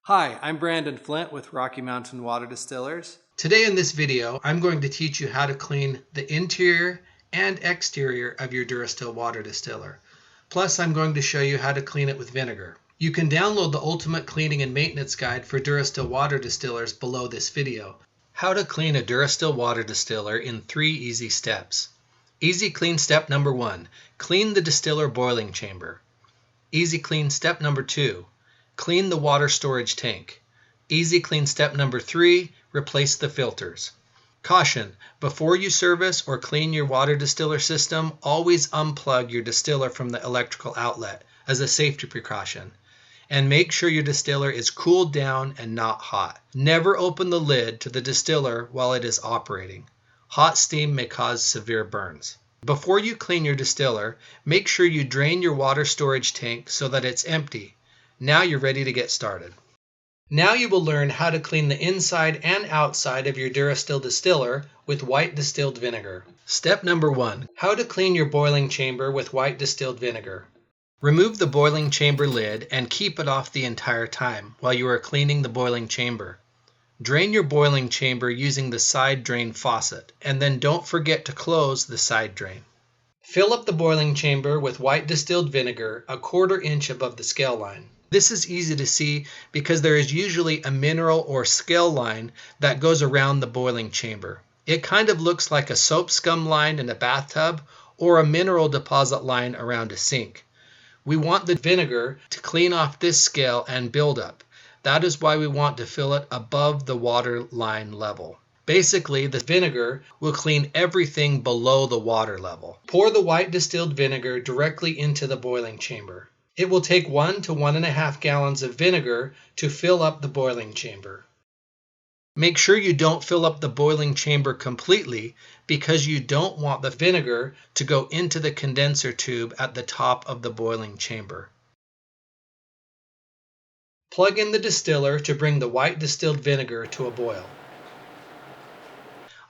Hi, I'm Brandon Flint with Mountain Water Distillers. Today in this video, I'm going to teach you how to clean the interior and exterior of your Durastill Water Distiller. Plus, I'm going to show you how to clean it with vinegar. You can download the Ultimate Cleaning and Maintenance Guide for Durastill Water Distillers below this video. How to clean a Durastill Water Distiller in 3 easy steps. EasyCLEAN step number 1, clean the distiller boiling chamber. EasyCLEAN step number 2, clean the water storage tank. EasyCLEAN step number 3, replace the filters. Caution, before you service or clean your water distiller system, always unplug your distiller from the electrical outlet as a safety precaution. And make sure your distiller is cooled down and not hot. Never open the lid to the distiller while it is operating. Hot steam may cause severe burns. Before you clean your distiller, make sure you drain your water storage tank so that it's empty. Now you're ready to get started. Now you will learn how to clean the inside and outside of your Durastill distiller with white distilled vinegar. Step number 1. How to clean your boiling chamber with white distilled vinegar. Remove the boiling chamber lid and keep it off the entire time while you are cleaning the boiling chamber. Drain your boiling chamber using the side drain faucet, and then don't forget to close the side drain. Fill up the boiling chamber with white distilled vinegar a 1/4 inch above the scale line. This is easy to see because there is usually a mineral or scale line that goes around the boiling chamber. It kind of looks like a soap scum line in a bathtub or a mineral deposit line around a sink. We want the vinegar to clean off this scale and buildup. That is why we want to fill it above the water line level. Basically, the vinegar will clean everything below the water level. Pour the white distilled vinegar directly into the boiling chamber. It will take 1 to 1.5 gallons of vinegar to fill up the boiling chamber. Make sure you don't fill up the boiling chamber completely because you don't want the vinegar to go into the condenser tube at the top of the boiling chamber. Plug in the distiller to bring the white distilled vinegar to a boil.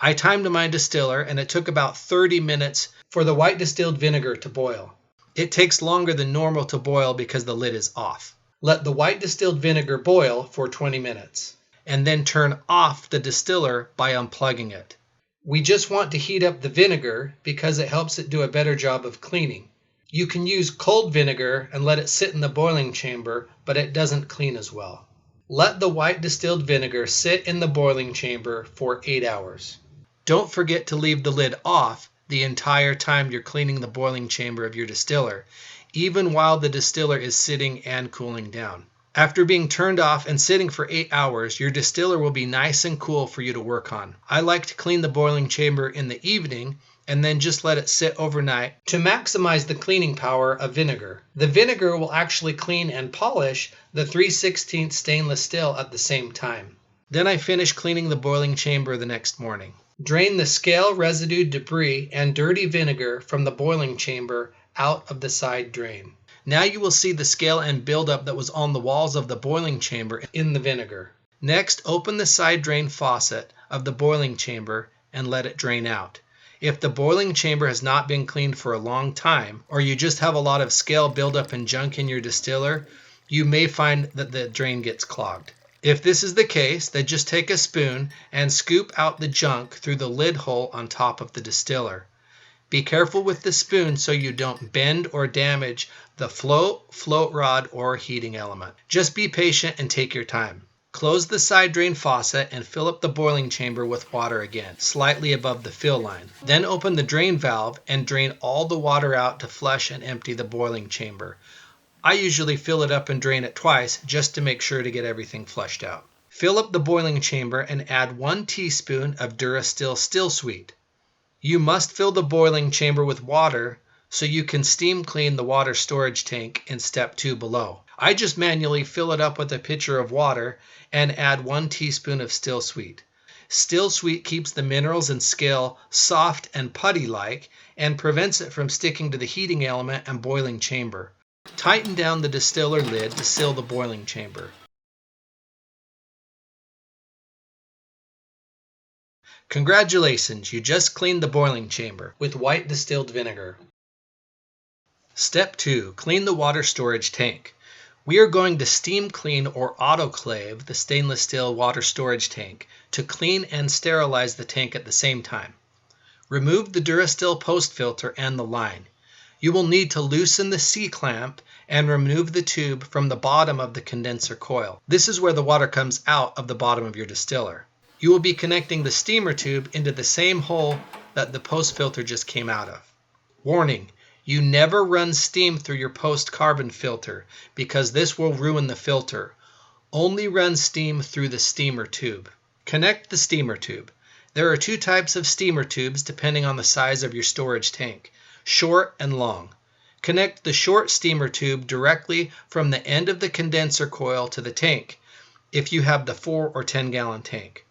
I timed my distiller and it took about 30 minutes for the white distilled vinegar to boil. It takes longer than normal to boil because the lid is off. Let the white distilled vinegar boil for 20 minutes and then turn off the distiller by unplugging it. We just want to heat up the vinegar because it helps it do a better job of cleaning. You can use cold vinegar and let it sit in the boiling chamber, but it doesn't clean as well. Let the white distilled vinegar sit in the boiling chamber for 8 hours. Don't forget to leave the lid off the entire time you're cleaning the boiling chamber of your distiller, even while the distiller is sitting and cooling down. After being turned off and sitting for 8 hours, your distiller will be nice and cool for you to work on. I like to clean the boiling chamber in the evening and then just let it sit overnight to maximize the cleaning power of vinegar. The vinegar will actually clean and polish the 3/16 stainless steel at the same time. Then I finish cleaning the boiling chamber the next morning. Drain the scale, residue, debris, and dirty vinegar from the boiling chamber out of the side drain. Now you will see the scale and buildup that was on the walls of the boiling chamber in the vinegar. Next, open the side drain faucet of the boiling chamber and let it drain out. If the boiling chamber has not been cleaned for a long time, or you just have a lot of scale buildup and junk in your distiller, you may find that the drain gets clogged. If this is the case, then just take a spoon and scoop out the junk through the lid hole on top of the distiller. Be careful with the spoon so you don't bend or damage the float rod, or heating element. Just be patient and take your time. Close the side drain faucet and fill up the boiling chamber with water again, slightly above the fill line. Then open the drain valve and drain all the water out to flush and empty the boiling chamber. I usually fill it up and drain it twice just to make sure to get everything flushed out. Fill up the boiling chamber and add 1 teaspoon of Durastill Still Sweet. You must fill the boiling chamber with water so you can steam clean the water storage tank in step 2 below. I just manually fill it up with a pitcher of water and add 1 teaspoon of Still Sweet. Still Sweet keeps the minerals and scale soft and putty-like and prevents it from sticking to the heating element and boiling chamber. Tighten down the distiller lid to seal the boiling chamber. Congratulations, you just cleaned the boiling chamber with white distilled vinegar. Step 2. Clean the water storage tank. We are going to steam clean or autoclave the stainless steel water storage tank to clean and sterilize the tank at the same time. Remove the Durastill post filter and the line. You will need to loosen the C-clamp and remove the tube from the bottom of the condenser coil. This is where the water comes out of the bottom of your distiller. You will be connecting the steamer tube into the same hole that the post filter just came out of. Warning, you never run steam through your post carbon filter because this will ruin the filter. Only run steam through the steamer tube. Connect the steamer tube. There are two types of steamer tubes depending on the size of your storage tank, short and long. Connect the short steamer tube directly from the end of the condenser coil to the tank if you have the 4 or 10 gallon tank.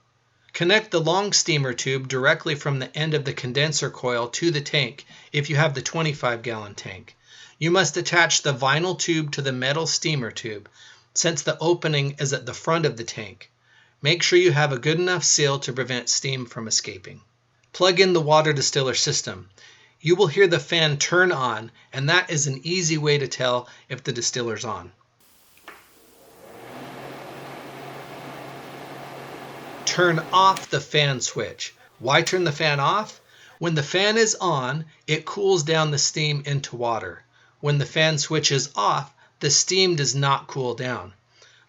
Connect the long steamer tube directly from the end of the condenser coil to the tank if you have the 25 gallon tank. You must attach the vinyl tube to the metal steamer tube since the opening is at the front of the tank. Make sure you have a good enough seal to prevent steam from escaping. Plug in the water distiller system. You will hear the fan turn on, and that is an easy way to tell if the distiller's on. Turn off the fan switch. Why turn the fan off? When the fan is on, it cools down the steam into water. When the fan switch is off, the steam does not cool down.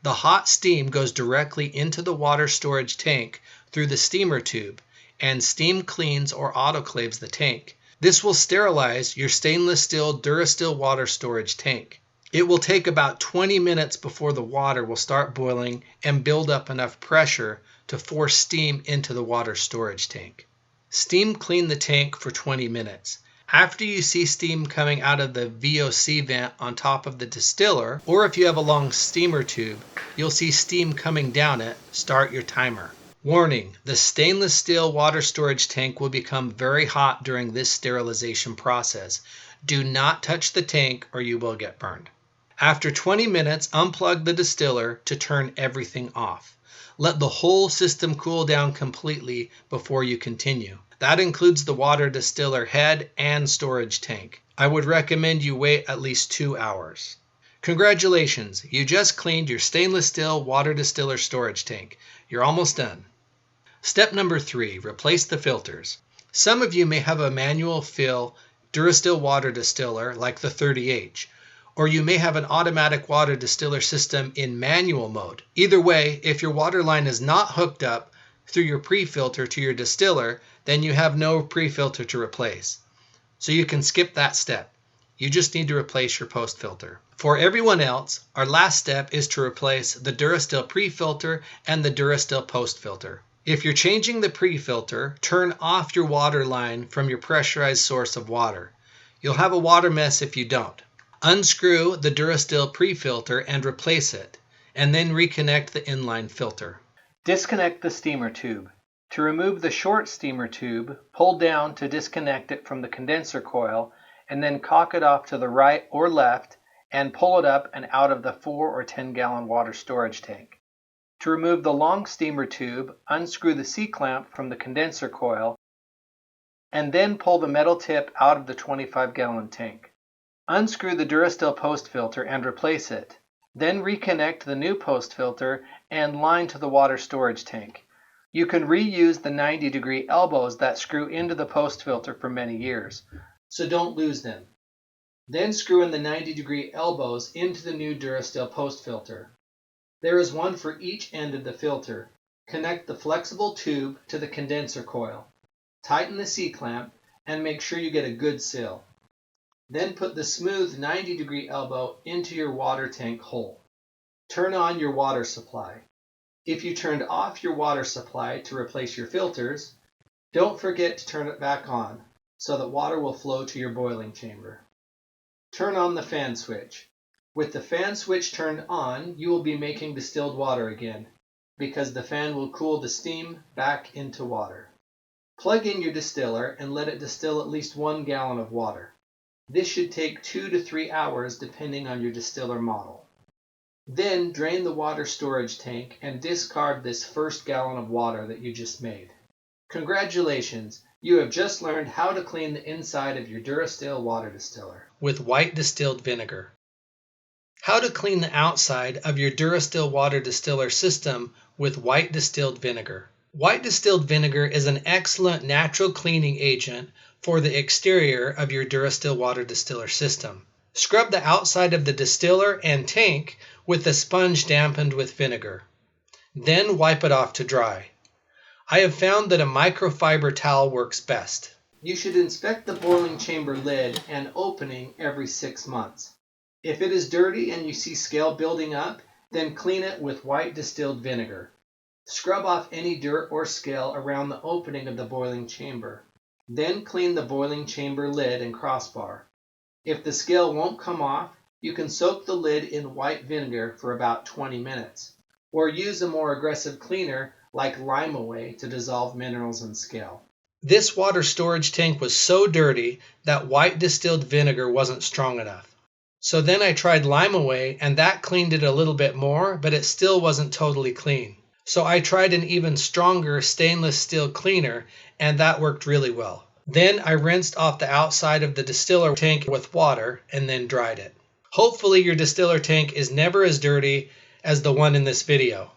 The hot steam goes directly into the water storage tank through the steamer tube, and steam cleans or autoclaves the tank. This will sterilize your stainless steel Durastill water storage tank. It will take about 20 minutes before the water will start boiling and build up enough pressure to force steam into the water storage tank. Steam clean the tank for 20 minutes. After you see steam coming out of the VOC vent on top of the distiller, or if you have a long steamer tube, you'll see steam coming down it, start your timer. Warning, the stainless steel water storage tank will become very hot during this sterilization process. Do not touch the tank or you will get burned. After 20 minutes, unplug the distiller to turn everything off. Let the whole system cool down completely before you continue. That includes the water distiller head and storage tank. I would recommend you wait at least 2 hours. Congratulations, you just cleaned your stainless steel water distiller storage tank. You're almost done. Step number 3, replace the filters. Some of you may have a manual fill Durastill water distiller like the 30H, or you may have an automatic water distiller system in manual mode. Either way, if your water line is not hooked up through your pre-filter to your distiller, then you have no pre-filter to replace. So you can skip that step. You just need to replace your post filter. For everyone else, our last step is to replace the Durastill pre-filter and the Durastill post filter. If you're changing the pre-filter, turn off your water line from your pressurized source of water. You'll have a water mess if you don't. Unscrew the Durastill pre-filter and replace it, and then reconnect the inline filter. Disconnect the steamer tube. To remove the short steamer tube, pull down to disconnect it from the condenser coil, and then cock it off to the right or left and pull it up and out of the 4 or 10 gallon water storage tank. To remove the long steamer tube, unscrew the C-clamp from the condenser coil and then pull the metal tip out of the 25 gallon tank. Unscrew the Durastill post filter and replace it. Then reconnect the new post filter and line to the water storage tank. You can reuse the 90-degree elbows that screw into the post filter for many years, so don't lose them. Then screw in the 90-degree elbows into the new Durastill post filter. There is one for each end of the filter. Connect the flexible tube to the condenser coil. Tighten the C-clamp and make sure you get a good seal. Then put the smooth 90-degree elbow into your water tank hole. Turn on your water supply. If you turned off your water supply to replace your filters, don't forget to turn it back on so that water will flow to your boiling chamber. Turn on the fan switch. With the fan switch turned on, you will be making distilled water again, because the fan will cool the steam back into water. Plug in your distiller and let it distill at least 1 gallon of water. This should take 2 to 3 hours depending on your distiller model. Then drain the water storage tank and discard this first gallon of water that you just made. Congratulations! You have just learned how to clean the inside of your Durastill water distiller with white distilled vinegar. How to clean the outside of your Durastill Water Distiller system with white distilled vinegar. White distilled vinegar is an excellent natural cleaning agent for the exterior of your Durastill Water Distiller system. Scrub the outside of the distiller and tank with a sponge dampened with vinegar. Then wipe it off to dry. I have found that a microfiber towel works best. You should inspect the boiling chamber lid and opening every 6 months. If it is dirty and you see scale building up, then clean it with white distilled vinegar. Scrub off any dirt or scale around the opening of the boiling chamber. Then clean the boiling chamber lid and crossbar. If the scale won't come off, you can soak the lid in white vinegar for about 20 minutes, or use a more aggressive cleaner like Lime Away to dissolve minerals and scale. This water storage tank was so dirty that white distilled vinegar wasn't strong enough. So then I tried Lime Away and that cleaned it a little bit more, but it still wasn't totally clean. So I tried an even stronger stainless steel cleaner and that worked really well. Then I rinsed off the outside of the distiller tank with water and then dried it. Hopefully your distiller tank is never as dirty as the one in this video.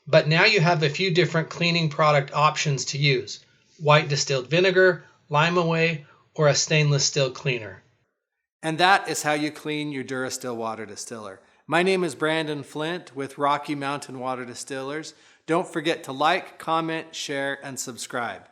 But now you have a few different cleaning product options to use: white distilled vinegar, Lime Away, or a stainless steel cleaner. And that is how you clean your Durastill Water Distiller. My name is Brandon Flint with Rocky Mountain Water Distillers. Don't forget to like, comment, share, and subscribe.